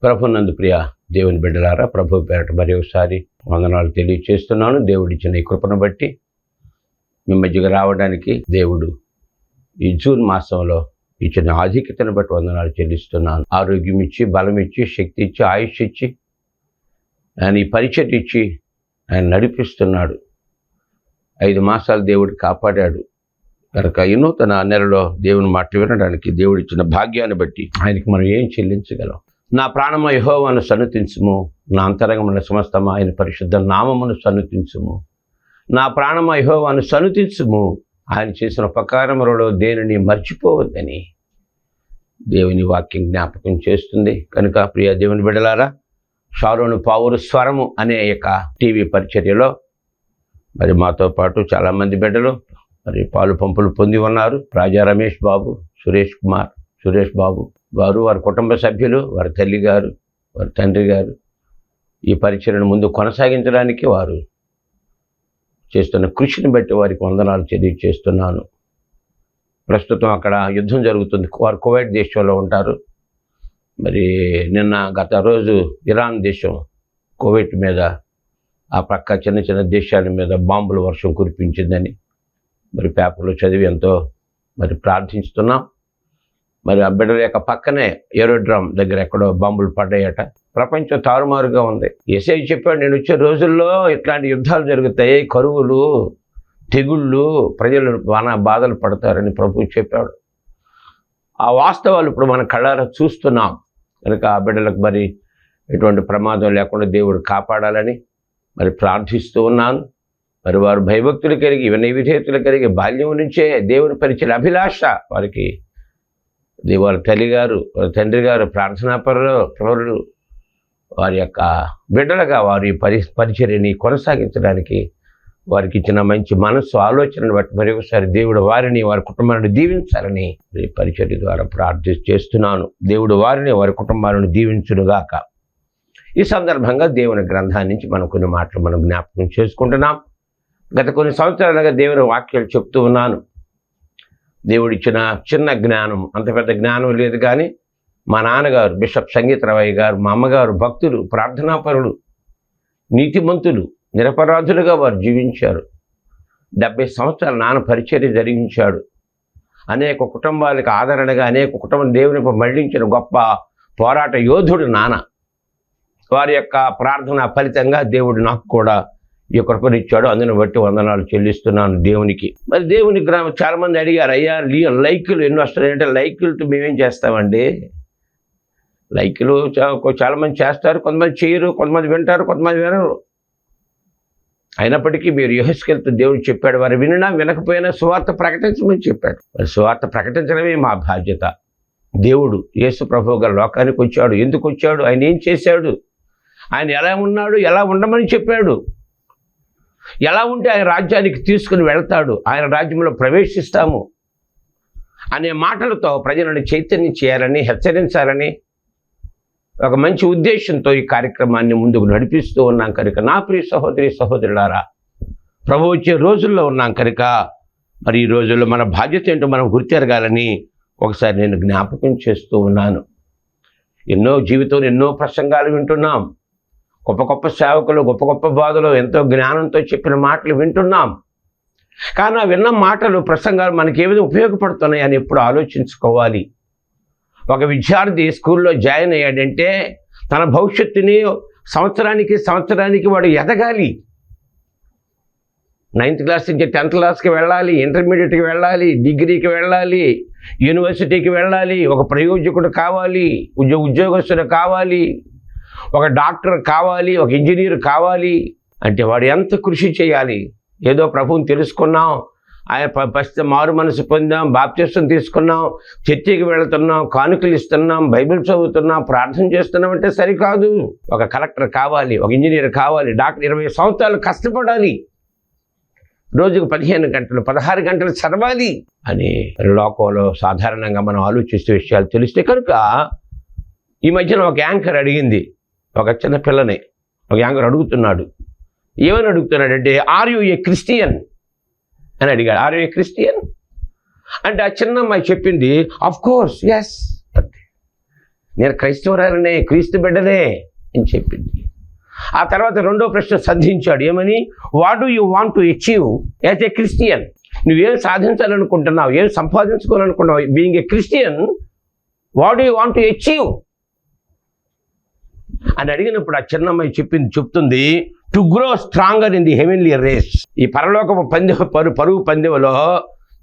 ప్రభునందు ప్రియ దేవుని బిడ్డలారా, ప్రభు పేరట మరి ఒకసారి వందనాలు తెలియచేస్తున్నాను. దేవుడిచ్చిన ఈ కృపను బట్టి మీ మధ్యగా రావడానికి దేవుడు ఈ జూన్ మాసంలో ఇచ్చిన ఆధిక్యతను బట్టి వందనాలు చెల్లిస్తున్నాను. ఆరోగ్యం ఇచ్చి, బలం ఇచ్చి, శక్తి ఇచ్చి, ఆయుష్ ఇచ్చి, ఆయన ఈ పరిచర్య ఇచ్చి ఆయన నడిపిస్తున్నాడు. 5 మాసాలు దేవుడు కాపాడాడు కనుక ఈ నూతన నెలలో దేవుని మాట వినడానికి దేవుడిచ్చిన భాగ్యాన్ని బట్టి ఆయనకి మనం ఏం చెల్లించగలం? నా ప్రాణమ యెహోవాను సన్నుతించుము, నా అంతరంగమున సమస్తమా ఆయన పరిశుద్ధ నామమును సన్నుతించుము. నా ప్రాణమ యెహోవాను సన్నుతించుము, ఆయన చేసిన ఉపకారములలో దేనిని మర్చిపోవద్దని దేవుని వాక్యం జ్ఞాపకం చేస్తుంది. కనుక ప్రియ దేవుని బిడ్డలారా, షారోను పావురు స్వరము అనే యొక్క టీవీ పరిచర్యలో మరి మాతో పాటు చాలామంది బిడ్డలు మరి పాలు పంపులు పొంది ఉన్నారు. రాజా రమేష్ బాబు, సురేష్ బాబు వారు, వారి కుటుంబ సభ్యులు, వారి తల్లి గారు, వారి తండ్రి గారు ఈ పరిచర్యను ముందు కొనసాగించడానికి వారు చేస్తున్న కృషిని బట్టి వారికి వందనాలు తెలియజేస్తున్నాను. ప్రస్తుతం అక్కడ యుద్ధం జరుగుతుంది. వారు కువైట్ దేశంలో ఉంటారు. మరి గత రోజు ఇరాన్ దేశం కువైట్ మీద, ఆ ప్రక్క చిన్న చిన్న దేశాల మీద బాంబుల వర్షం కురిపించిందని మరి పేపర్లో చదివి ఎంతో మరి ప్రార్థిస్తున్నాం. మరి ఆ బిడ్డల యొక్క పక్కనే ఏరోడ్రామ్ దగ్గర ఎక్కడో బాంబులు పడ్డాయట. ప్రపంచం తారుమారుగా ఉంది. యేసయ్య చెప్పాడు, నేను వచ్చే రోజుల్లో ఇట్లాంటి యుద్ధాలు జరుగుతాయి, కరువులు, తెగుళ్ళు, ప్రజలు బాధలు పడతారని ప్రభువు చెప్పాడు. ఆ వాస్తవాలు ఇప్పుడు మన కళ్ళారా చూస్తున్నాం. కనుక ఆ బిడ్డలకు మరి ఎటువంటి ప్రమాదం లేకుండా దేవుడు కాపాడాలని మరి ప్రార్థిస్తూ ఉన్నాను. మరి వారు భయభక్తులు కలిగి, వినయ విధేయతలు కలిగి బాల్యం నుంచే దేవుని పరిచయ అభిలాష వారికి, వారి తల్లి గారు, వారి తండ్రి గారు ప్రార్థనాపరులు వారి యొక్క బిడ్డలుగా వారి పరిచర్యని కొనసాగించడానికి వారికి ఇచ్చిన మంచి మనస్సు, ఆలోచనను బట్టి మరి ఒకసారి దేవుడు వారిని, వారి కుటుంబాలను దీవించాలని ఈ పరిచర్య ద్వారా చేస్తున్నాను. దేవుడు వారిని, వారి కుటుంబాలను దీవించునుగాక. ఈ సందర్భంగా దేవుని గ్రంథాన్ని నుంచి మనం కొన్ని మాటలు మనం జ్ఞాపకం చేసుకుంటున్నాం. గత కొన్ని సంవత్సరాలుగా దేవుని వాక్యాలు చెప్తూ ఉన్నాను. దేవుడిచ్చిన చిన్న జ్ఞానం, అంత పెద్ద జ్ఞానం లేదు, కానీ మా నాన్నగారు బిషప్ సంగీతరావయ్య గారు, మా అమ్మగారు భక్తులు, ప్రార్థనాపరులు, నీతిమంతులు, నిరపరాధులుగా వారు జీవించారు. 70 సంవత్సరాలు నాన్న పరిచర్య జరిగించాడు. అనేక కుటుంబాలకు ఆదరణగా అనేక కుటుంబం దేవునికి మళ్లించిన గొప్ప పోరాట యోధుడు నాన్న. వారి యొక్క ప్రార్థన ఫలితంగా దేవుడు నాకు కూడా ఈ కృపనిచ్చాడు. అందుని బట్టి వందనాలు చెల్లిస్తున్నాను దేవునికి. మరి దేవుని చాలామంది అడిగారు, అయ్యా లైకులు ఎన్ని వస్తాయంటే, లైకులతో మేమేం చేస్తామండి? లైకులు చాలామంది చేస్తారు, కొంతమంది చేయరు, కొంతమంది వింటారు, కొంతమంది వినరు. అయినప్పటికీ మీరు యెహెజ్కేలుతో దేవుడు చెప్పాడు, వారు వినినా వినకపోయినా సువార్త ప్రకటించమని చెప్పాడు. మరి సువార్త ప్రకటించడమే మా బాధ్యత. దేవుడు యేసు ప్రభువు గారు లోకానికి వచ్చాడు. ఎందుకు వచ్చాడు? ఆయన ఏం చేశాడు? ఆయన ఎలా ఉన్నాడు? ఎలా ఉండమని చెప్పాడు? ఎలా ఉంటే ఆయన రాజ్యానికి తీసుకుని వెళ్తాడు, ఆయన రాజ్యంలో ప్రవేశిస్తాము అనే మాటలతో ప్రజలను చైతన్యం చేయాలని, హెచ్చరించాలని ఒక మంచి ఉద్దేశంతో ఈ కార్యక్రమాన్ని ముందుకు నడిపిస్తూ ఉన్నాం. కనుక నా ప్రియ సహోదరి సహోదరులారా, ప్రభు వచ్చే రోజుల్లో ఉన్నాం కనుక మరి ఈ రోజుల్లో మన బాధ్యత ఏంటో మనం గుర్తెరగాలని ఒకసారి నేను జ్ఞాపకం చేస్తూ ఉన్నాను. జీవితంలో ఎన్నో ప్రసంగాలు వింటున్నాం. గొప్ప గొప్ప సేవకులు, గొప్ప గొప్ప బాధలు, ఎంతో జ్ఞానంతో చెప్పిన మాటలు వింటున్నాం. కానీ ఆ విన్న మాటలు, ప్రసంగాలు మనకి ఏ విధంగా ఉపయోగపడుతున్నాయి అని ఎప్పుడు ఆలోచించుకోవాలి. ఒక విద్యార్థి స్కూల్లో జాయిన్ అయ్యాడంటే తన భవిష్యత్తుని సంవత్సరానికి వాడు ఎదగాలి. 9th క్లాస్ నుంచి 10th క్లాస్కి వెళ్ళాలి, ఇంటర్మీడియట్కి వెళ్ళాలి, డిగ్రీకి వెళ్ళాలి, యూనివర్సిటీకి వెళ్ళాలి, ఒక ప్రయోజకుడు కావాలి, ఉద్యోగస్తుడు కావాలి, ఒక డాక్టర్ కావాలి, ఒక ఇంజనీర్ కావాలి. అంటే వాడు ఎంత కృషి చేయాలి? ఏదో ప్రభువుని తెలుసుకున్నాం, ఆయన మారు మనసు పొందాం, బాప్తిసం తీసుకున్నాం, చర్చికి వెళుతున్నాం, కానుకలు ఇస్తున్నాం, బైబిల్ చదువుతున్నాం, ప్రార్థన చేస్తున్నాం అంటే సరికాదు. ఒక కలెక్టర్ కావాలి, ఒక ఇంజనీర్ కావాలి, డాక్టర్ 20 సంవత్సరాలు కష్టపడాలి, రోజుకు 15 గంటలు 16 గంటలు చదవాలి అని లోకంలో సాధారణంగా మనం ఆలోచిస్తే విషయాలు తెలిస్తే. కనుక ఈ మధ్యన ఒక యాంకర్ అడిగింది, ఒక చిన్న పిల్లని ఒక యాంకర్ అడుగుతున్నాడు. ఏమని అడుగుతున్నాడంటే, ఆర్ యు ఏ క్రిస్టియన్ అని అడిగాడు. ఆర్ యు ఏ క్రిస్టియన్ అంటే ఆ చిన్న అమ్మాయి చెప్పింది, ఆఫ్ కోర్స్ ఎస్. నేను క్రైస్తవురాలనే, క్రీస్తు బిడ్డనే అని చెప్పింది. ఆ తర్వాత రెండో ప్రశ్న సంధించాడు. ఏమని? What do you want to achieve as a Christian? నువ్వేం సాధించాలనుకుంటున్నావు, ఏం సంపాదించుకోవాలనుకుంటున్నావు? Being a Christian, what do you want to achieve అని అడిగినప్పుడు ఆ చిన్నమ్మాయి చెప్తుంది, to grow stronger in the heavenly race. ఈ పరలోకపు పరుగు పందెంలో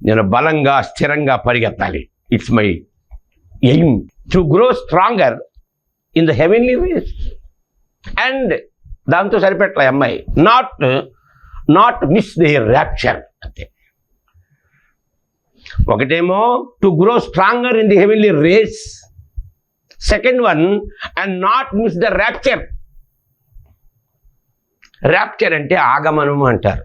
నేను బలంగా, స్థిరంగా పరిగెత్తాలి. It's my aim to grow stronger in the heavenly race. And దాంతో సరిపెట్టాలి అమ్మాయి, నాట్ మిస్ ది ర్యాప్చర్. అంతే. ఒకటేమో to grow stronger in the heavenly race, second one and not miss the rapture. Rapture అంటే ఆగమనము అంటారు.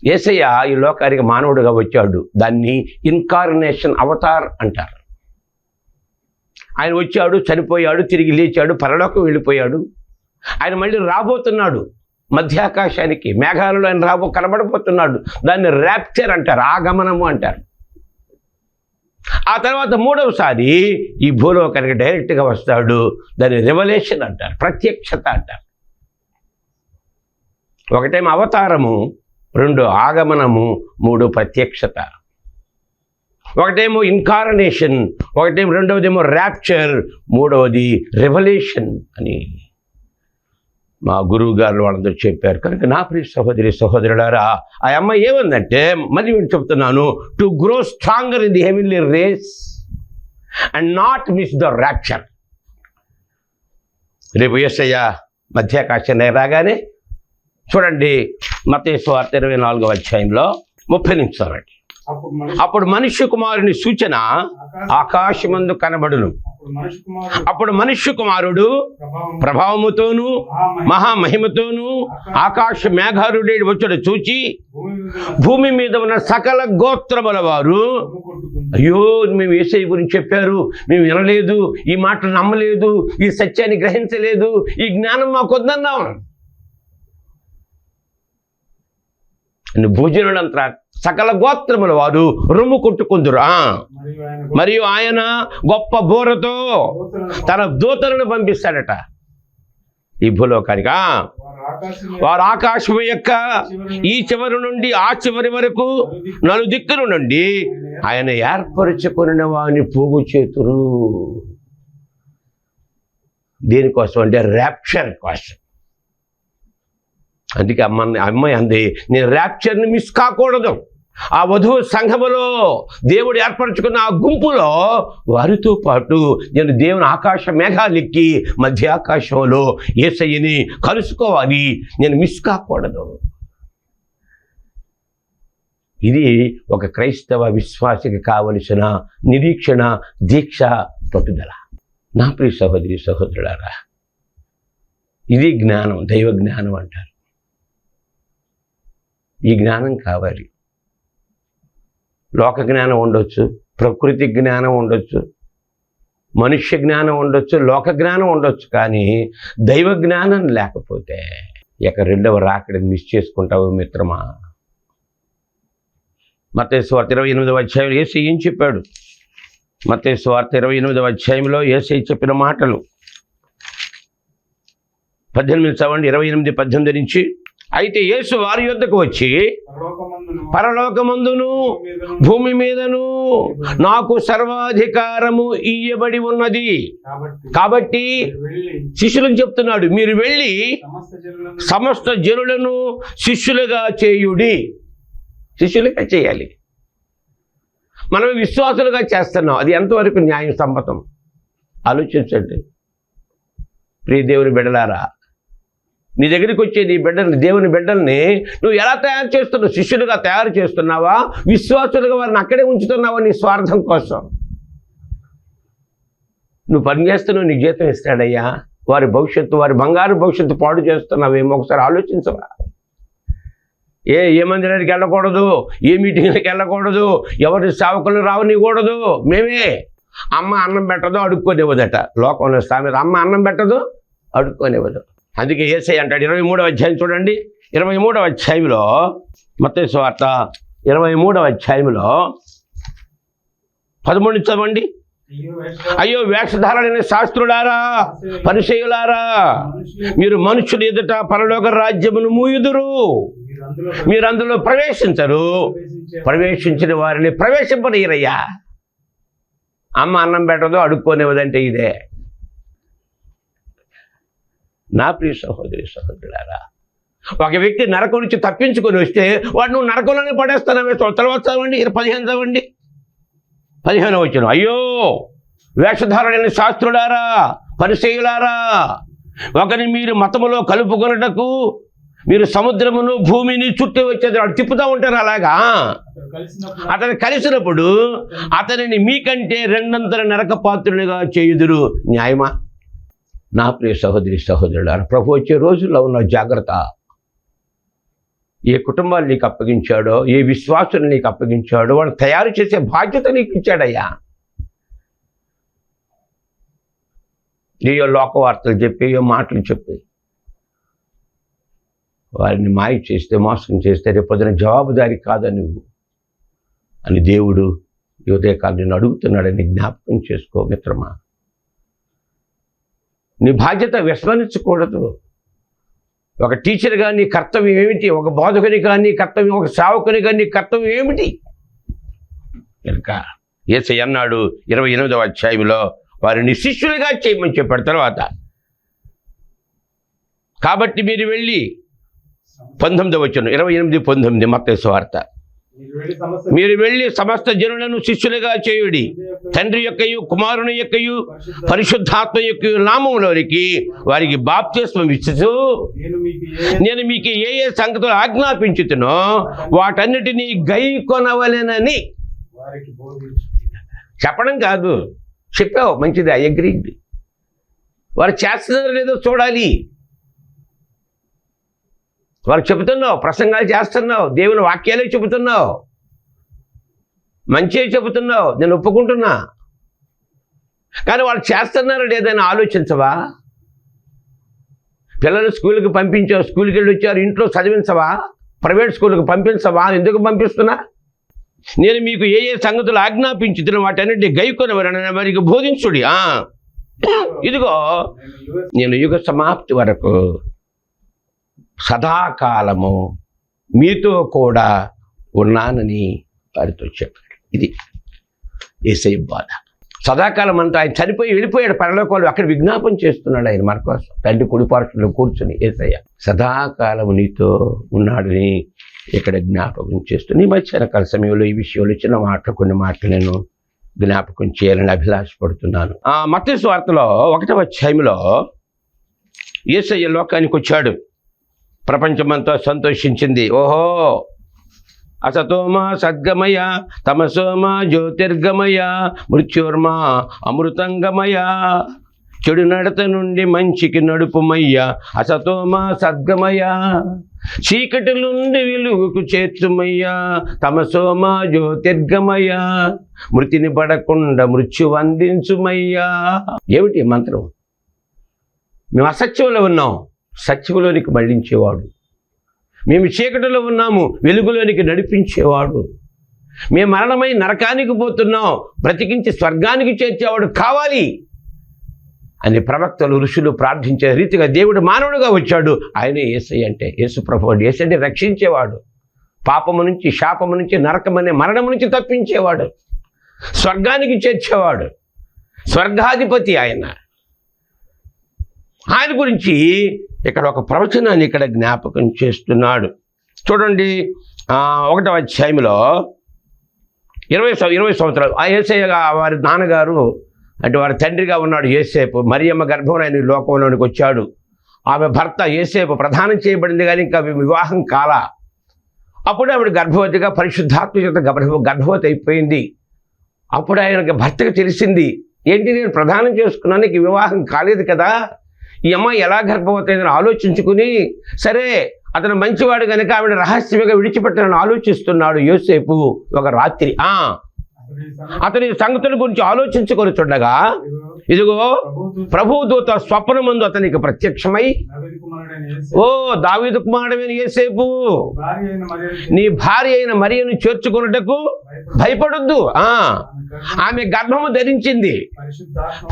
యేసయ్య ఈ లోకానికి మానవుడిగా వచ్చాడు, దాన్ని ఇన్కార్నేషన్, అవతార్ అంటారు. ఆయన వచ్చాడు, చనిపోయాడు, తిరిగి లేచాడు, పరలోకం వెళ్ళిపోయాడు. ఆయన మళ్ళీ రాబోతున్నాడు మధ్యాకాశానికి, మేఘాలలో ఆయన కనబడబోతున్నాడు. దాన్ని ర్యాప్చర్ అంటారు, ఆగమనము అంటారు. ఆ తర్వాత మూడవసారి ఈ భూలోకానికి డైరెక్ట్గా వస్తాడు, దాన్ని రెవల్యూషన్ అంటారు, ప్రత్యక్షత అంటారు. ఒకటేమో అవతారము, రెండు ఆగమనము, మూడు ప్రత్యక్షత. ఒకటేమో ఇన్కార్నేషన్, రెండవదేమో ర్యాప్చర్, మూడవది రెవల్యూషన్ అని మా గురువు గారు వాళ్ళందరూ చెప్పారు. కనుక నా ప్రియ సహోదరి సహోదరులారా, ఆ అమ్మాయి ఏమందంటే, మరి నేను చెప్తున్నాను, to grow stronger in the heavenly race and not miss the rapture. రేపు యేసయ్య మధ్యాకాశం రాగానే చూడండి, మత్తయి సువార్త 24వ అధ్యాయంలో 30 నిమిషాలు. అప్పుడు మనుష్య కుమారుని సూచన ఆకాశమందు కనబడును. అప్పుడు మనుష్య కుమారుడు ప్రభావముతోను మహామహిమతోను ఆకాశ మేఘారుడే వచ్చుడు చూచి, భూమి మీద ఉన్న సకల గోత్రముల వారు, అయ్యో మేము యేసయ్య గురించి చెప్పారు, మేము వినలేదు, ఈ మాటలు నమ్మలేదు, ఈ సత్యాన్ని గ్రహించలేదు, ఈ జ్ఞానం మాకు వద్దన్నాం. భోజనులంతా సకల గోత్రముల వారు రొమ్ము కొట్టుకుందురు. మరియు ఆయన గొప్ప బోరతో తన దూతలను పంపిస్తాడట ఈ భూలోకానికి. వారు ఆకాశం యొక్క ఈ చివరి నుండి ఆ చివరి వరకు నలుదిక్కుల నుండి ఆయన ఏర్పరచుకున్న వారిని పోగు చేతురు. దేనికోసం అంటే ర్యాప్చర్ కోసం. అందుకే అమ్మాయి అంది, నేను ర్యాప్చర్ని మిస్ కాకూడదు. ఆ వధువు సంఘములో దేవుడు ఏర్పరచుకున్న ఆ గుంపులో వారితో పాటు నేను దేవుని ఆకాశ మేఘాలెక్కి మధ్య ఆకాశంలో యేసయ్యని కలుసుకోవాలి, నేను మిస్ కాకూడదు. ఇది ఒక క్రైస్తవ విశ్వాసికి కావలసిన నిరీక్షణ, దీక్ష, పట్టుదల. నా ప్రియ సహోదరి సహోదరులారా, ఇది జ్ఞానం, దైవ జ్ఞానం అంటారు. ఈ జ్ఞానం కావాలి. లోక జ్ఞానం ఉండొచ్చు, ప్రకృతి జ్ఞానం ఉండొచ్చు, మనుష్య జ్ఞానం ఉండొచ్చు, లోక జ్ఞానం ఉండొచ్చు, కానీ దైవ జ్ఞానం లేకపోతే రెండవ రాకడని మిస్ చేసుకుంటావు మిత్రమా. మత్తయి సువార్త 28వ అధ్యాయంలో యేసయ్య ఏం చెప్పాడు? మత్తయి సువార్త 28వ అధ్యాయంలో యేసయ్య చెప్పిన మాటలు 18 చదవండి, 28-18 నుంచి. అయితే యేసు వారి యొద్దకు వచ్చి, పరలోకమందును భూమి మీదను నాకు సర్వాధికారము ఇయ్యబడి ఉన్నది, కాబట్టి శిష్యులకు చెప్తున్నాడు, మీరు వెళ్ళి సమస్త జనులను శిష్యులుగా చేయుడి. శిష్యులుగా చేయాలి. మనం విశ్వాసులుగా చేస్తున్నాం, అది ఎంతవరకు న్యాయ సమ్మతం? ఆలోచించండి ప్రియ దేవుని బిడ్డలారా. నీ దగ్గరికి వచ్చే నీ బిడ్డల్ని, దేవుని బిడ్డల్ని నువ్వు ఎలా తయారు చేస్తున్నావు? శిష్యులుగా తయారు చేస్తున్నావా? విశ్వాసులుగా వారిని అక్కడే ఉంచుతున్నావా నీ స్వార్థం కోసం? నువ్వు పనిచేస్తున్నావు, నీకు జీతం ఇస్తాడయ్యా. వారి భవిష్యత్తు, వారి బంగారు భవిష్యత్తు పాడు చేస్తున్నావేమో ఒకసారి ఆలోచించవా? ఏ మందిరానికి వెళ్ళకూడదు, ఏ మీటింగ్లకు వెళ్ళకూడదు, ఎవరి సేవకులు రావనివ్వకూడదు. మేమే అమ్మ అన్నం పెట్టదు, అడుక్కోనివ్వదట. లోకంలో సామెత, అమ్మ అన్నం పెట్టదు, అడుక్కోనివ్వదు. అందుకే యేసయ్య అంటాడు 23వ అధ్యాయం చూడండి, 23వ అధ్యాయంలో, మత్తయి సువార్త 23వ అధ్యాయంలో 13 చదవండి. అయ్యో వేషధారులైన శాస్త్రులారా, పరిసయ్యులారా, మీరు మనుషులు ఎదుట పరలోక రాజ్యమును మూయుదురు, మీరు అందులో ప్రవేశించరు, ప్రవేశించిన వారిని ప్రవేశింపనీయరయ్యా. అమ్మ అన్నం పెట్టదో అడుక్కోనివ్వదంటే ఇదే. నా ప్రియ సహోదరి సహోదరులారా, ఒక వ్యక్తి నరకం నుంచి తప్పించుకొని వస్తే వాడు నువ్వు నరకంలోనే పడేస్తానవే. తర్వాత చదవండి, 15 చదవండి, 15 వచ్చాను. అయ్యో వేషధారులైన శాస్త్రులారా, పరిసయ్యులారా, ఒకరిని మీరు మతములో కలుపుకొనుటకు మీరు సముద్రమును భూమిని చుట్టి వచ్చేది వాడు తిప్పుతూ ఉంటారు. అలాగా అతను కలిసినప్పుడు అతనిని మీకంటే 2 నరక పాత్రునిగా చేయుదురు. న్యాయమా? నా ప్రియ సహోదరి సహోదరులారా, ప్రభు వచ్చే రోజుల్లో ఉన్న జాగ్రత్త. ఏ కుటుంబాలు నీకు అప్పగించాడో, ఏ విశ్వాసులు నీకు అప్పగించాడో వాడు తయారు చేసే బాధ్యత నీకు ఇచ్చాడయ్యా. ఏయో లోకవార్తలు చెప్పి, ఏ మాటలు చెప్పి వారిని మాయ చేస్తే, మోసం చేస్తే రేపొద్దున జవాబుదారి కాదా నువ్వు అని దేవుడు ఈ ఉదయకాలం నిన్ను అడుగుతున్నాడని జ్ఞాపకం చేసుకో మిత్రమా. నీ బాధ్యత విస్మరించకూడదు. ఒక టీచర్గా నీ కర్తవ్యం ఏమిటి? ఒక బోధకునిగా నీ కర్తవ్యం, ఒక సేవకునిగా నీ కర్తవ్యం ఏమిటి? కనుక యేసయ్య అన్నాడు 28వ అధ్యాయంలో వారిని శిష్యులుగా చేయమని చెప్పాడు. తర్వాత కాబట్టి మీరు వెళ్ళి 19వ వచనం, 28:19 మత్తయి సువార్త, మీరు వెళ్ళి సమస్త జనులను శిష్యులుగా చేయుడి, తండ్రి యొక్కయు కుమారుని యొక్కయు పరిశుద్ధాత్మ యొక్క నామములోనికి వారికి బాప్తిస్మం ఇచ్చుచు నేను మీకు ఏ ఏ సంగతులు ఆజ్ఞాపించుతునో వాటన్నిటినీ గైకొనవలెనని చెప్పడం కాదు. చెప్పావు, మంచిది, ఐ అగ్రీడ్. వారు చేస్తున్నారో లేదో చూడాలి. వారు చెబుతున్నావు, ప్రసంగాలు చేస్తున్నావు, దేవుని వాక్యాలే చెబుతున్నావు, మంచిగా చెబుతున్నావు, నేను ఒప్పుకుంటున్నా. కానీ వాళ్ళు చేస్తున్నారో లేదని ఆలోచించవా? పిల్లలు స్కూల్కి పంపించావు, స్కూల్కి వెళ్ళి వచ్చారు, ఇంట్లో చదివించవా? ప్రైవేట్ స్కూల్కి పంపించవా? ఎందుకు పంపిస్తున్నా? నేను మీకు ఏ ఏ సంగతులు ఆజ్ఞాపించుతున్న వాటన్నిటి గైకొనవలెనని వారికి బోధించుడి. ఇదిగో నేను యుగ సమాప్తి వరకు సదాకాలము మీతో కూడా ఉన్నానని వారితో చెప్పాడు. ఇది యేసయ్య బాధ. సదాకాలం అంతా ఆయన చనిపోయి వెళ్ళిపోయాడు పరలోకంలో. అక్కడ విజ్ఞాపన చేస్తున్నాడు ఆయన మన కోసం. తండ్రి కుడి పార్శ్వలో కూర్చుని యేసయ్య సదాకాలము నీతో ఉన్నాడని ఇక్కడ జ్ఞాపకం చేస్తుంది. ఈ మధ్యాహ్నకాల సమయంలో ఈ విషయంలో చిన్న మాటలు, కొన్ని మాటలు నేను జ్ఞాపకం చేయాలని అభిలాషపడుతున్నాను. మత్తయి సువార్తలో 1వ అధ్యాయంలో యేసయ్య లోకానికి వచ్చాడు. ప్రపంచమంతా సంతోషించింది. ఓహో, అసతోమ సద్గమయ తమసోమ జ్యోతిర్గమయ మృత్యుర్మ అమృతంగమయ, చెడు నడత నుండి మంచికి నడుపుమయ్య, అసతోమ సద్గమయ, చీకటి నుండి వెలుగుకు చేర్చుమయ్య, తమసోమ జ్యోతిర్గమయ, మృతిని పడకుండా మృత్యు అందించుమయ్యా. ఏమిటి మంత్రం? మేము అసత్యంలో ఉన్నాం, సత్యంలోనికి మళ్ళించేవాడు. మేము చీకటిలో ఉన్నాము, వెలుగులోనికి నడిపించేవాడు. మేము మరణమై నరకానికి పోతున్నాం, బ్రతికించి స్వర్గానికి చేర్చేవాడు కావాలి అని ప్రవక్తలు, ఋషులు ప్రార్థించే రీతిగా దేవుడు మానవుడుగా వచ్చాడు. ఆయనే యేసయ్య అంటే. యేసు ప్రభువు యేసయ్య అంటే రక్షించేవాడు, పాపము నుంచి, శాపము నుంచి, నరకమనే మరణము నుంచి తప్పించేవాడు, స్వర్గానికి చేర్చేవాడు, స్వర్గాధిపతి ఆయన. ఆయన గురించి ఇక్కడ ఒక ప్రవచనాన్ని ఇక్కడ జ్ఞాపకం చేస్తున్నాడు. చూడండి 1వ అధ్యాయంలో 20 సంవత్సరాలు ఆ యేసయ్య వారి నాన్నగారు అంటే వారి తండ్రిగా ఉన్నాడు యోసేపు. మరియమ్మ గర్భంలో ఆయన లోకంలోనికి వచ్చాడు. ఆమె భర్త యోసేపు ప్రదానం చేయబడింది, కానీ ఇంకా వివాహం కాల. అప్పుడు ఆవిడ గర్భవతిగా పరిశుద్ధాత్మ చేత గర్భవతి అయిపోయింది. అప్పుడు ఆయనకి భర్తకు తెలిసింది, ఏంటి నేను ప్రదానం చేసుకున్నాను, నీకు వివాహం కాలేదు కదా, ఈ అమ్మాయి ఎలా గర్భవతి అయిందని ఆలోచించుకుని, సరే అతను మంచివాడు కనుక ఆవిడ రహస్యంగా విడిచిపెట్టాలని ఆలోచిస్తున్నాడు యోసేపు ఒక రాత్రి. అతని సంగతుల గురించి ఆలోచించుకొని చూడగా ఇదిగో ప్రభుదూత స్వప్నమందు అతనికి ప్రత్యక్షమై, ఓ దావీదు కుమారుడైన యోసేపు, నీ భార్య అయిన మరియను చేర్చుకొనుటకు భయపడొద్దు. ఆమె గర్భము ధరించింది,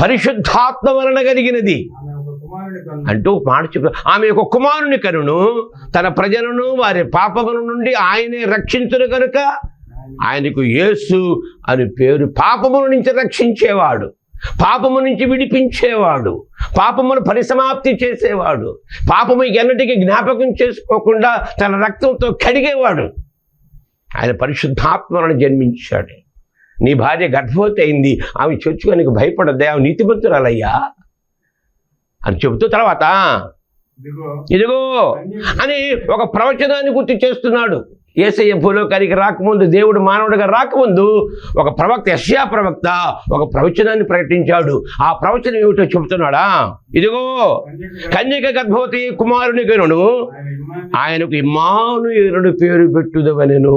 పరిశుద్ధాత్మ వలన కలిగినది అంటూ మాట చెప్పు. ఆమె ఒక కుమారుని కనును, తన ప్రజలను వారి పాపముల నుండి ఆయనే రక్షించును కనుక ఆయనకు యేసు అని పేరు. పాపముల నుంచి రక్షించేవాడు, పాపము నుంచి విడిపించేవాడు, పాపమును పరిసమాప్తి చేసేవాడు, పాపము ఎన్నటికీ జ్ఞాపకం చేసుకోకుండా తన రక్తంతో కడిగేవాడు. ఆయన పరిశుద్ధాత్మను జన్మించాడు. నీ భార్య గర్భవతి అయింది, ఆమె చొచ్చుకోనికి భయపడద్దా, ఆమె నీతిమంతురాలయ్యా అని చెబుతూ తర్వాత ఇదిగో అని ఒక ప్రవచనాన్ని గుర్తు చేస్తున్నాడు. యేసయ్య భూలోకానికి రాకముందు, దేవుడు మానవుడిగా రాకముందు ఒక ప్రవక్త, యెషయా ప్రవక్త ఒక ప్రవచనాన్ని ప్రకటించాడు. ఆ ప్రవచనం ఏమిటో చెబుతున్నాడా? ఇదిగో కన్యక గర్భవతి కుమారుని కనును, ఆయనకు ఇమ్మానుయేలుని పేరు పెట్టుదవనెను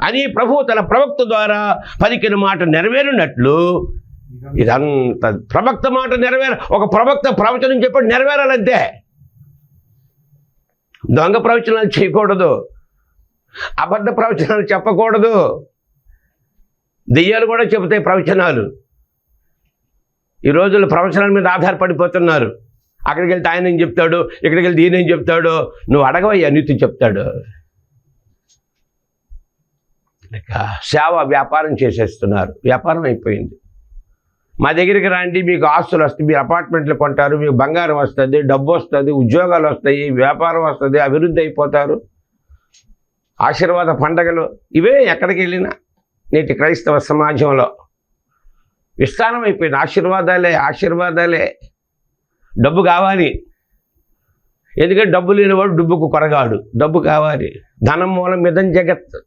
అని ప్రభువు తన ప్రవక్త ద్వారా పలికిన మాట నెరవేరినట్లు ఇదంతా ప్రవక్త మాట ఒక ప్రవక్త ప్రవచనం చెప్పి నెరవేరాలంతే. దొంగ ప్రవచనాలు చేయకూడదు, అబద్ధ ప్రవచనాలు చెప్పకూడదు. దెయ్యాలు కూడా చెబుతాయి ప్రవచనాలు. ఈ రోజుల్లో ప్రవచనాల మీద ఆధారపడిపోతున్నారు. అక్కడికి వెళ్తే ఆయన ఏం చెప్తాడు, ఇక్కడికి వెళ్తే ఈయన ఏం చెప్తాడు, నువ్వు అడగవయ్యా నీతి చెప్తాడు. సేవ వ్యాపారం చేసేస్తున్నారు, వ్యాపారం అయిపోయింది. మా దగ్గరికి రండి, మీకు ఆస్తులు వస్తాయి, మీరు అపార్ట్మెంట్లు కొంటారు, మీకు బంగారం వస్తుంది, డబ్బు వస్తుంది, ఉద్యోగాలు వస్తాయి, వ్యాపారం వస్తుంది, అభివృద్ధి అయిపోతారు, ఆశీర్వాద పండగలు, ఇవే ఎక్కడికి వెళ్ళినా నేటి క్రైస్తవ సమాజంలో విస్తారం అయిపోయింది. ఆశీర్వాదాలే. డబ్బు కావాలి, ఎందుకంటే డబ్బు లేనివాడు డబ్బుకు కొరగాడు. డబ్బు కావాలి. ధనం మూలం మిదం జగత్,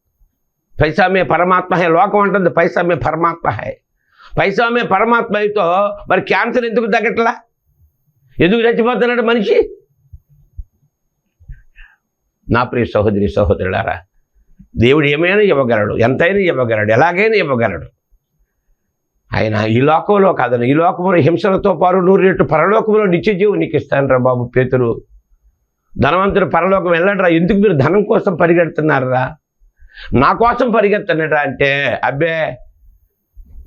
పైసా మే పరమాత్మ హై. లోకం అంటుంది పైసా మే పరమాత్మ హై. పైసా మే పరమాత్మ అయితే మరి క్యాన్సర్ ఎందుకు తగ్గట్లా? ఎందుకు చచ్చిపోతున్నాడు మనిషి? నా ప్రియ సహోదరి సహోదరులారా, దేవుడు ఏమైనా ఇవ్వగలడు, ఎంతైనా ఇవ్వగలడు, ఎలాగైనా ఇవ్వగలడు. ఆయన ఈ లోకంలో కాదని, ఈ లోకంలో హింసలతో పాటు 100 రెట్లు పరలోకంలో నిత్యజీవం నీకు ఇస్తాను రా బాబు. పేతురు, ధనవంతుడు పరలోకం వెళ్ళడరా, ఎందుకు మీరు ధనం కోసం పరిగెడుతున్నారా, నా కోసం పరిగెత్తనరా అంటే, అబ్బే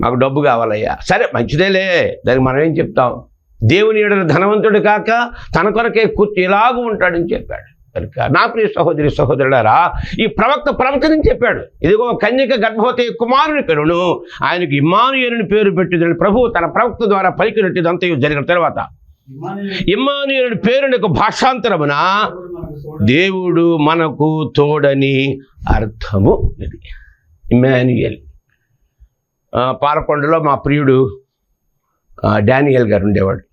మాకు డబ్బు కావాలయ్యా. సరే మంచిదేలే, దానికి మనం ఏం చెప్తాం? దేవుని ఎడల ధనవంతుడు కాక తన కొరకే కూర్చి ఇలాగూ ఉంటాడని చెప్పాడు. కనుక నా ప్రియ సహోదరి సహోదరులారా, ఈ ప్రవక్త ప్రవచనం చెప్పాడు. ఇదిగో కన్యక గర్భవతి కుమారుని కనును, ఆయనకు ఇమ్మానుయేలుని పేరు పెట్టుదని ప్రభువు తన ప్రవక్త ద్వారా పలికినట్టు ఇదంతా జరిగిన తర్వాత ఇమ్మానుయేలుని పేరునకు భాషాంతరమున దేవుడు మనకు తోడని అర్థము. ఇది ఇమ్మానుయేల్. పాలకొండలో మా ప్రియుడు డానియల్ గారు ఉండేవాడు.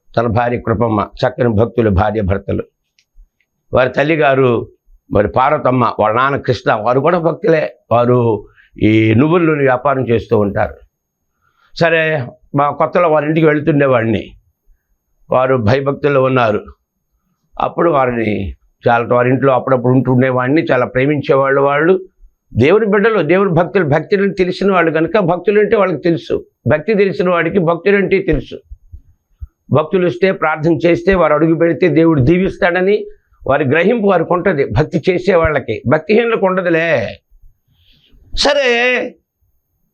తన భార్య కృపమ్మ, చక్కని భక్తులు, భార్య భర్తలు. వారి తల్లిగారు మరి పార్వతమ్మ, వాళ్ళ నాన్న కృష్ణ, వారు కూడా భక్తులే. వారు ఈ నువ్వుల్లోని వ్యాపారం చేస్తూ ఉంటారు. సరే, మా కొత్తలో వారి ఇంటికి వెళుతుండేవాడిని. వారు భయభక్తుల్లో ఉన్నారు. అప్పుడు వారిని వారి ఇంట్లో అప్పుడప్పుడు ఉంటుండేవాడిని. చాలా ప్రేమించేవాళ్ళు. వాళ్ళు దేవుని బిడ్డలు, దేవుని భక్తులు, భక్తులను తెలిసిన వాళ్ళు కనుక భక్తులు అంటే వాళ్ళకి తెలుసు. భక్తి తెలిసిన వాడికి భక్తులు అంటే తెలుసు. భక్తులు వస్తే ప్రార్థన చేస్తే, వారు అడుగు పెడితే దేవుడు దీవిస్తాడని వారి గ్రహింపు వారికి ఉంటుంది. భక్తి చేసే వాళ్ళకి, భక్తిహీనులకు ఉండదులే. సరే,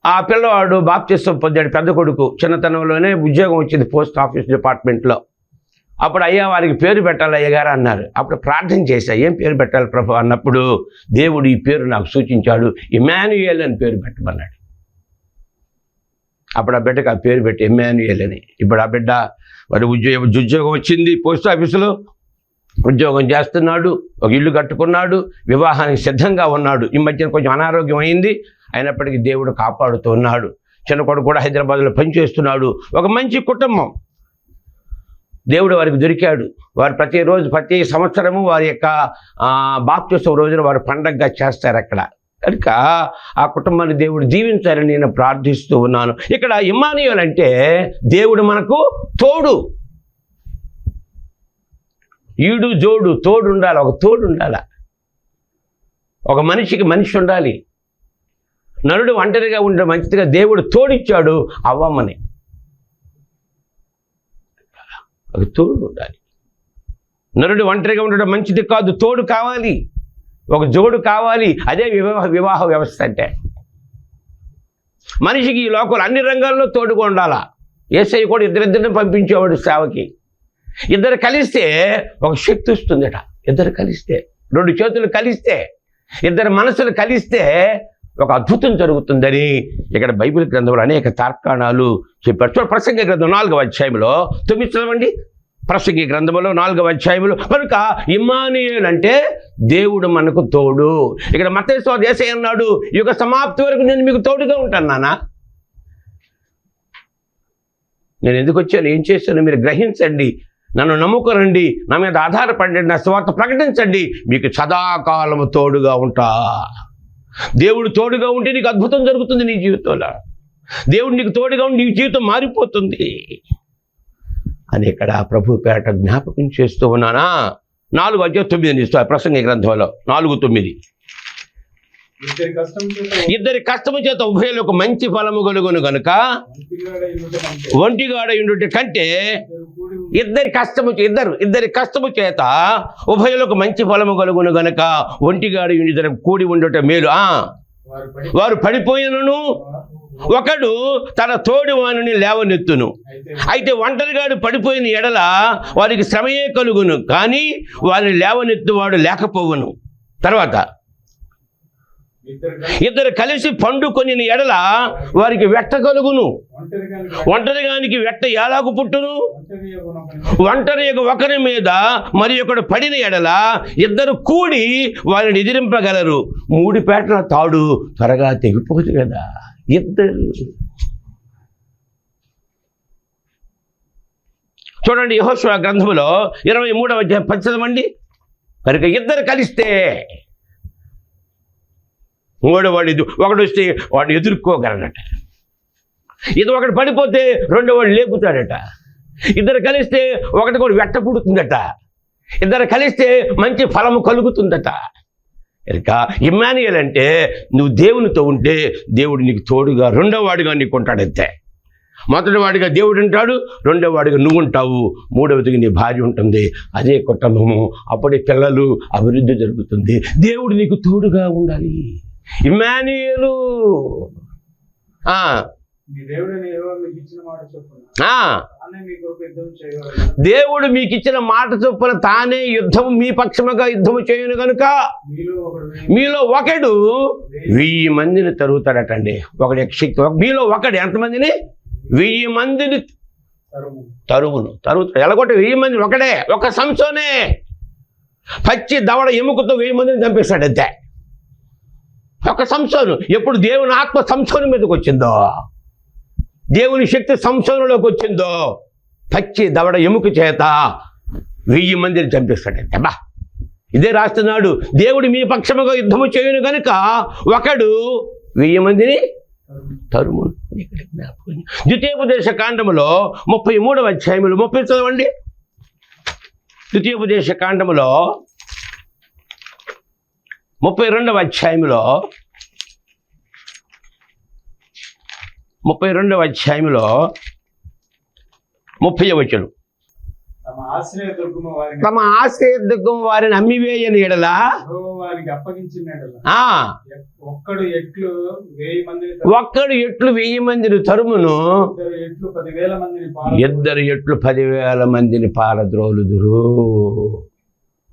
ఆ పిల్లవాడు బాప్తిసం పొందాడు. పెద్ద కొడుకు చిన్నతనంలోనే ఉద్యోగం వచ్చింది పోస్ట్ ఆఫీస్ డిపార్ట్మెంట్లో. అప్పుడు అయ్యా వారికి పేరు పెట్టాలి అయ్యగారు అన్నారు. అప్పుడు ప్రార్థన చేశా, ఏం పేరు పెట్టాలి ప్రభు అన్నప్పుడు దేవుడు ఈ పేరు నాకు సూచించాడు, ఇమ్మానుయేల్ అని పేరు పెట్టమన్నాడు. అప్పుడు ఆ బిడ్డకు ఆ పేరు పెట్టి ఇమ్మానుయేల్ అని. ఇప్పుడు ఆ బిడ్డ వాడి ఉద్యోగం వచ్చింది, పోస్ట్ ఆఫీసులో ఉద్యోగం చేస్తున్నాడు, ఒక ఇల్లు కట్టుకున్నాడు, వివాహానికి సిద్ధంగా ఉన్నాడు. ఈ మధ్యన కొంచెం అనారోగ్యం అయింది, అయినప్పటికీ దేవుడు కాపాడుతూ ఉన్నాడు. చిన్న కొడుకు కూడా హైదరాబాద్లో పనిచేస్తున్నాడు. ఒక మంచి కుటుంబం దేవుడు వారికి దొరికాడు. వారు ప్రతి సంవత్సరము వారి యొక్క బాప్తిసం రోజున వారు పండగగా చేస్తారు అక్కడ. కనుక ఆ కుటుంబాన్ని దేవుడు దీవించాలని నేను ప్రార్థిస్తూ ఉన్నాను. ఇక్కడ ఇమ్మానుయేల్ అంటే దేవుడు మనకు తోడు. ఈడు జోడు, తోడు ఉండాలి, ఒక తోడు ఉండాలి. ఒక మనిషికి మనిషి ఉండాలి. నరుడు ఒంటరిగా ఉండే మంచిదిగా దేవుడు తోడిచ్చాడు అవ్వమ్మని. ఒక తోడు ఉండాలి. నరుడు ఒంటరిగా ఉండడం మంచిది కాదు, తోడు కావాలి, ఒక జోడు కావాలి. అదే వివాహ వ్యవస్థ అంటే. మనిషికి ఈ లోకంలో అన్ని రంగాల్లో తోడుగా ఉండాలా. యేసయ్య కూడా ఇద్దరిద్దరిని పంపించేవాడు సేవకి. ఇద్దరు కలిస్తే ఒక శక్తి వస్తుందట. ఇద్దరు కలిస్తే, రెండు చేతులు కలిస్తే, ఇద్దరు మనసులు కలిస్తే ఒక అద్భుతం జరుగుతుందని ఇక్కడ బైబిల్ గ్రంథంలో అనేక తార్కాణాలు చెప్పారు. చూడ ప్రసంగి గ్రంథం 4వ అధ్యాయంలో 9 చదవండి. ప్రసంగి గ్రంథంలో 4వ అధ్యాయంలో కనుక ఇమ్మానుయేల్ అంటే దేవుడు మనకు తోడు. ఇక్కడ మత్తయి సువార్త యేసయ్య అన్నాడు, యుగ సమాప్తి వరకు నేను మీకు తోడుగా ఉంటాను నాన్న. నేను ఎందుకు వచ్చాను, ఏం చేశాను మీరు గ్రహించండి, నన్ను నమ్ముకోనండి, నా మీద ఆధారపడండి, నా స్వార్థ ప్రకటించండి, మీకు సదాకాలము తోడుగా ఉంటా. దేవుడు తోడుగా ఉంటే నీకు అద్భుతం జరుగుతుంది నీ జీవితంలో. దేవుడు నీకు తోడుగా ఉండి నీ జీవితం మారిపోతుంది అని ఇక్కడ ప్రభు పేరట జ్ఞాపకం చేస్తూ ఉన్నానా. 4:9 ప్రసంగి గ్రంథంలో 4:9 ఇద్దరి కష్టము చేత ఉభయులకు మంచి ఫలము కలుగును గనుక ఒంటిగాడ ఉండుట కంటే ఇద్దరి కష్టము చేత ఉభయులకు మంచి ఫలము కలుగును గనుక ఒంటిగాడ ఇద్దరు కూడి ఉండుట మేలు. వారు పడిపోయినను ఒకడు తన తోడి వానిని లేవనెత్తును. అయితే ఒంటరిగాడు పడిపోయిన ఎడల వారికి శ్రమయే కలుగును, కానీ వారిని లేవనెత్తువాడు లేకపోవును. తర్వాత ఇద్దరు కలిసి పండుకొని ఎడల వారికి వెట్ట కలుగును. ఒంటరిగానికి వెట్ట ఎలాగు పుట్టును? ఒంటరి ఒకరి మీద మరి ఒకడు పడిన ఎడల ఇద్దరు కూడి వారిని ఎదిరింపగలరు. 3 పేటల తాడు త్వరగా తెగిపోదు కదా. ఇద్దరు చూడండి, యెహోషువ గ్రంథములో 23వ అధ్యాయం 10 చదవండి. కనుక ఇద్దరు కలిస్తే మూడోవాడు ఒకడు వస్తే వాడు ఎదుర్కోగలడట. ఇది ఒకటి పడిపోతే రెండో వాడు లేపుతాడట. ఇద్దరు కలిస్తే ఒకటి కూడా వెట్ట పుడుతుందట. ఇద్దరు కలిస్తే మంచి ఫలము కలుగుతుందట. ఇంకా ఇమ్మానుయేల్ అంటే నువ్వు దేవునితో ఉంటే దేవుడు నీకు తోడుగా రెండో వాడిగా నీకు ఉంటాడంతే. మొదటి వాడిగా దేవుడు ఉంటాడు, రెండో వాడిగా నువ్వు ఉంటావు, మూడవదిగా నీ భార్య ఉంటుంది. అదే కుటుంబము, అప్పుడే పిల్లలు, అభివృద్ధి జరుగుతుంది. దేవుడు నీకు తోడుగా ఉండాలి. ఇమ్మానుయేలు దేవుడు మీకు ఇచ్చిన మాట చొప్పున తానే యుద్ధము మీ పక్షముగా యుద్ధము చేయను కనుక మీలో ఒకడు 1000 మందిని తరుగుతాడటండి. ఒకటి శక్తి. మీలో ఒకడు ఎంతమందిని? 1000 మందిని తరుగుతాడు. ఎలాగొట్టే 1000 మందిని ఒకడే, ఒక సంసోనే పచ్చి దవడ ఎముకతో 1000 మందిని చంపేశాడు అంతే. ఒక సంసోను. ఎప్పుడు దేవుని ఆత్మ సంసోను మీదకి వచ్చిందో, దేవుని శక్తి సంసోనులోకి వచ్చిందో, పచ్చి దవడ ఎముక చేత 1000 మందిని చంపేస్తాడంటే. బా, ఇదే రాస్తున్నాడు, దేవుడు మీ పక్షముగా యుద్ధము చేయను కనుక ఒకడు 1000 మందిని తరుము. ద్వితీయోపదేశ కాండములో 33వ అధ్యాయములు 30 చదవండి. ద్వితీయోపదేశ కాండములో 32వ అధ్యాయంలో 30వ వచనం. తమ ఆశ్రయదుర్గము వారిని అమ్మివేయని ఎడల ఒక్కడు ఎట్లు 1000 మందిని తరుమును, ఇద్దరు ఎట్లు 10,000 మందిని పారద్రోలుదురు.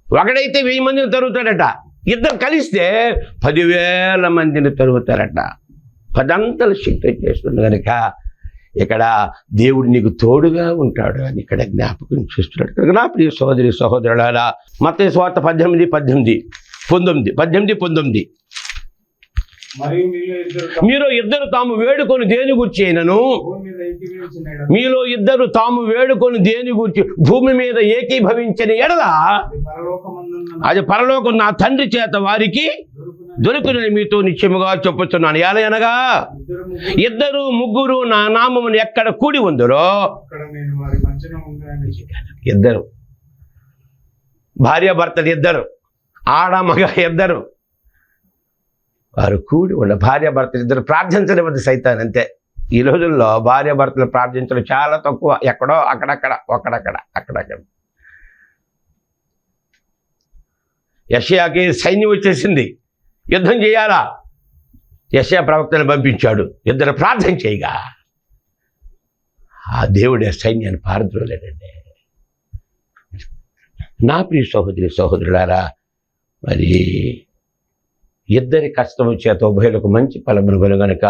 ఒకడైతే 1000 మందిని తరుగుతాడట, ఇద్దరు కలిస్తే 10,000 మందిని తరుగుతారట. 10 అంతల శక్తి చేస్తుంది కనుక ఇక్కడ దేవుడు నీకు తోడుగా ఉంటాడు అని ఇక్కడ జ్ఞాపకం చేస్తున్నాడు. కనుక నా ప్రియ సహోదరి సహోదరులారా, మత్తయి సువార్త 18:19 మీలో ఇద్దరు తాము వేడుకొని దేని గూర్చి అయినను, మీలో ఇద్దరు తాము వేడుకొని దేని గూర్చి భూమి మీద ఏకీభవించిన ఎడల అది పరలోకం నా తండ్రి చేత వారికి దొరికినని మీతో నిశ్చయముగా చెప్పుతున్నాను. ఎలా అనగా 2, 3 నా నామమును ఎక్కడ కూడి ఉందరో, ఇద్దరు భార్యాభర్తలు, ఇద్దరు ఆడ మగ ఇద్దరు వారు కూడి ఉండ, భార్యాభర్తలు ఇద్దరు ప్రార్థించలేకపోతే సైతాన్ అంతే. ఈ రోజుల్లో భార్యాభర్తలు ప్రార్థించడం చాలా తక్కువ. ఎక్కడో అక్కడక్కడ. యెషయాకి సైన్యం వచ్చేసింది, యుద్ధం చేయాలా. యెషయా ప్రవక్తను పంపించాడు, ఇద్దరు ప్రార్థన చేయగా ఆ దేవుడే సైన్యాన్ని పారద్రోలేదండి. నా ప్రియ సహోదరులారా, మరి ఇద్దరి కష్టము చేత ఉభయులకు మంచి ఫలమును గనుక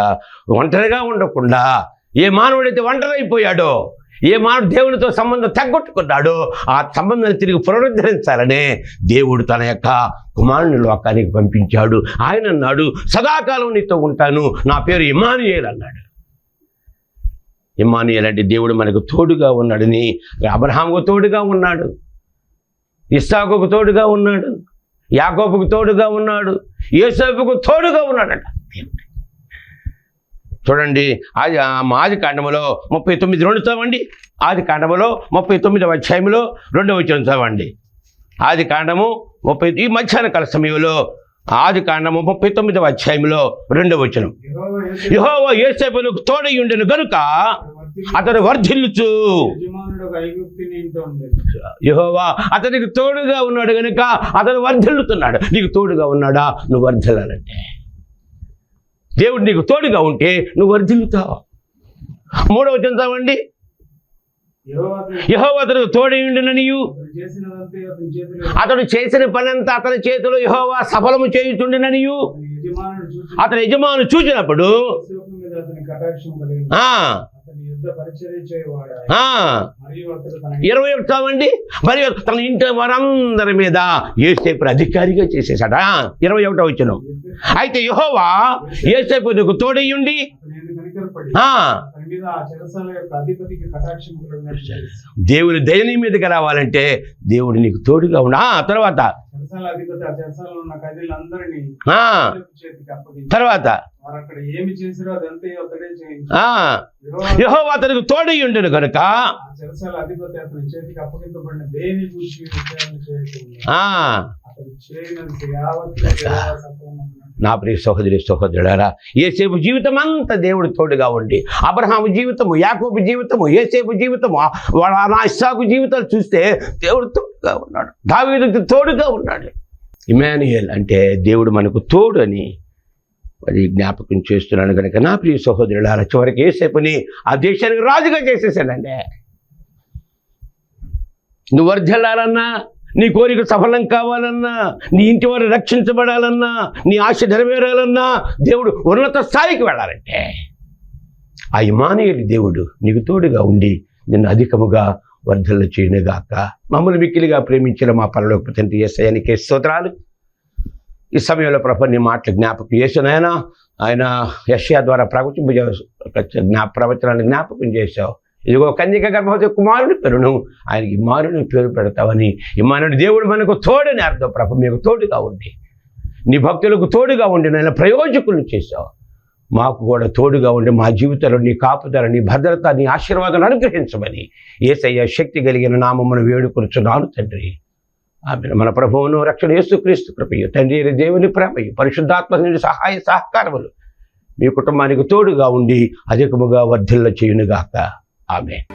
ఒంటరిగా ఉండకుండా, ఏ మానవుడైతే ఒంటరైపోయాడో, ఏ మానవుడు దేవునితో సంబంధం తగ్గొట్టుకున్నాడో ఆ సంబంధాన్ని తిరిగి పునరుద్ధరించాలనే దేవుడు తన యొక్క కుమారుని లోకానికి పంపించాడు. ఆయన అన్నాడు, సదాకాలం నీతో ఉంటాను, నా పేరు ఇమ్మానుయేల్ అన్నాడు. ఇమ్మానుయేల్ అంటే దేవుడు మనకు తోడుగా ఉన్నాడని. అబ్రహాముకు తోడుగా ఉన్నాడు, ఇస్సాకుకు తోడుగా ఉన్నాడు, యాకోబుకు తోడుగా ఉన్నాడు, యోసేపుకు తోడుగా ఉన్నాడట. చూడండి, ఆది కాండములో 39 చదవండి. ఆది కాండములో 39వ అధ్యాయంలో 2వ వచనం చదవండి. ఆది కాండము 30, ఈ మధ్యాహ్న కాల సమయంలో ఆది కాండము 39వ అధ్యాయంలో 2వ వచనం. యెహోవా యోసేపునకు తోడై ఉండెను గనుక అతడు వర్ధిల్లుచు. యెహోవా అతనికి తోడుగా ఉన్నాడు గనుక అతను వర్ధిల్లుతున్నాడు. నీకు తోడుగా ఉన్నాడా? నువ్వు వర్ధిల్లాలంటే, దేవుడు నీకు తోడుగా ఉంటే నువ్వు వర్ధిల్లుతావు. 3వ వచనం చదవండి. యెహోవా అతనికి తోడై ఉండుననియు అతడు చేసిన పనంతా అతని చేతిలో యెహోవా సఫలము చేయుచుండుననియు అతని యజమాను చూచినప్పుడు 21 చదవండి. మరియు తన ఇంటి వారందరి మీద యోసేపును అధికారిగా చేసేసాడ. 21వ వచనం. అయితే యెహోవా యోసేపునకు తోడై ఉండి దేవుని దయని మీదకి రావాలంటే దేవుడు నీకు తోడుగా ఉన్నా. తర్వాత యెహోవా అతనికి తోడై ఉండెను కనుక నా ప్రియ సహోదరులారా, యోసేపు జీవితం అంతా దేవుడు తోడుగా ఉండి, అబ్రహాము జీవితము, యాకోబు జీవితము, యోసేపు జీవితము, ఇస్సాకు జీవితాలు చూస్తే దేవుడు తోడుగా ఉన్నాడు, దావీదుకు తోడుగా ఉన్నాడు. ఇమ్మానుయేల్ అంటే దేవుడు మనకు తోడు అని మరి జ్ఞాపకం చేస్తున్నాను కనుక నా ప్రియ సహోదరులారా, చివరికి యోసేపుని ఆ దేశానికి రాజుగా చేసేసానండి. నువ్వు వర్ధిల్లాలన్నా, నీ కోరిక సఫలం కావాలన్నా, నీ ఇంటి వారు రక్షించబడాలన్నా, నీ ఆశ నెరవేరాలన్నా, దేవుడు ఉన్నత స్థాయికి వెళ్ళాలంటే ఆ ఇమ్మానుయేలు దేవుడు నీకు తోడుగా ఉండి నిన్ను అధికముగా వర్ధల్ల చేయనుగాక. మమ్మల్ని మిక్కిలిగా ప్రేమించిన మా పరలోకపు తండ్రి యేసయ్యానికి స్తోత్రాలు. ఈ సమయంలో ప్రభు నీ మాటలు జ్ఞాపకం చేసినాయన. ఆయన యెషయా ద్వారా ప్రవచనాన్ని జ్ఞాపకం చేశావు. ఇదిగో కన్యక గర్భవతి కుమారుని పేరును ఆయనకి ఇమ్మానుయేలు పేరు పెడతావని. ఇమ్మానుయేలు దేవుడు మనకు తోడని అర్థం. ప్రభు మీకు తోడుగా ఉండి, నీ భక్తులకు తోడుగా ఉండి నాయన ప్రయోజకులను చేశావు. మాకు కూడా తోడుగా ఉండి మా జీవితంలో నీ కాపుదల, నీ భద్రత, నీ ఆశీర్వాదాన్ని అనుగ్రహించమని యేసయ్య శక్తి కలిగిన నామమును వేడుకొనుచున్నాను తండ్రి. ఆమెను. మన ప్రభువును రక్షణ యేసుక్రీస్తు కృపయు, తండ్రి దేవుని ప్రేమయు, పరిశుద్ధాత్మ నుండి సహాయ సహకారములు మీ కుటుంబానికి తోడుగా ఉండి అధికముగా వర్ధిల్ల చేయునుగాక. ఆమేన్.